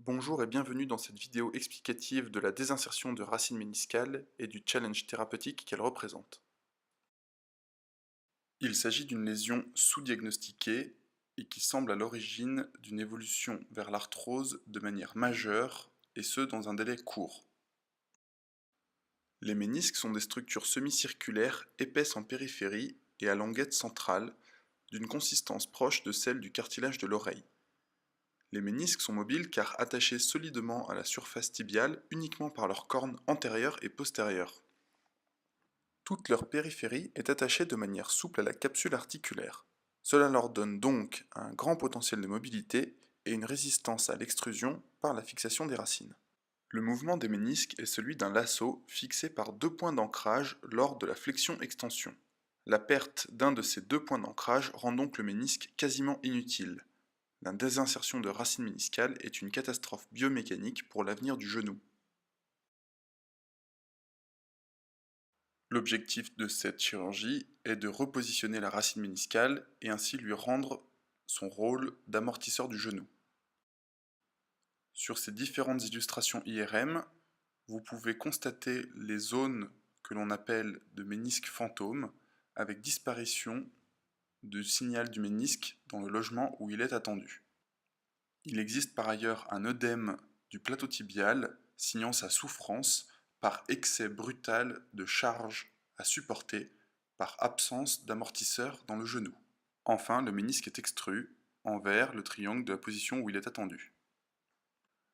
Bonjour et bienvenue dans cette vidéo explicative de la désinsertion de racines méniscales et du challenge thérapeutique qu'elle représente. Il s'agit d'une lésion sous-diagnostiquée et qui semble à l'origine d'une évolution vers l'arthrose de manière majeure, et ce dans un délai court. Les ménisques sont des structures semi-circulaires épaisses en périphérie et à languette centrale, d'une consistance proche de celle du cartilage de l'oreille. Les ménisques sont mobiles car attachés solidement à la surface tibiale uniquement par leurs cornes antérieures et postérieures. Toute leur périphérie est attachée de manière souple à la capsule articulaire. Cela leur donne donc un grand potentiel de mobilité et une résistance à l'extrusion par la fixation des racines. Le mouvement des ménisques est celui d'un lasso fixé par deux points d'ancrage lors de la flexion-extension. La perte d'un de ces deux points d'ancrage rend donc le ménisque quasiment inutile. La désinsertion de racines méniscales est une catastrophe biomécanique pour l'avenir du genou. L'objectif de cette chirurgie est de repositionner la racine méniscale et ainsi lui rendre son rôle d'amortisseur du genou. Sur ces différentes illustrations IRM, vous pouvez constater les zones que l'on appelle de ménisque fantôme, avec disparition du signal du ménisque dans le logement où il est attendu. Il existe par ailleurs un œdème du plateau tibial signant sa souffrance par excès brutal de charge à supporter par absence d'amortisseur dans le genou. Enfin, le ménisque est extru envers le triangle de la position où il est attendu.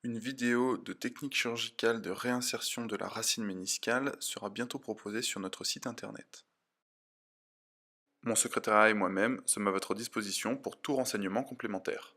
Une vidéo de technique chirurgicale de réinsertion de la racine méniscale sera bientôt proposée sur notre site internet. Mon secrétariat et moi-même sommes à votre disposition pour tout renseignement complémentaire.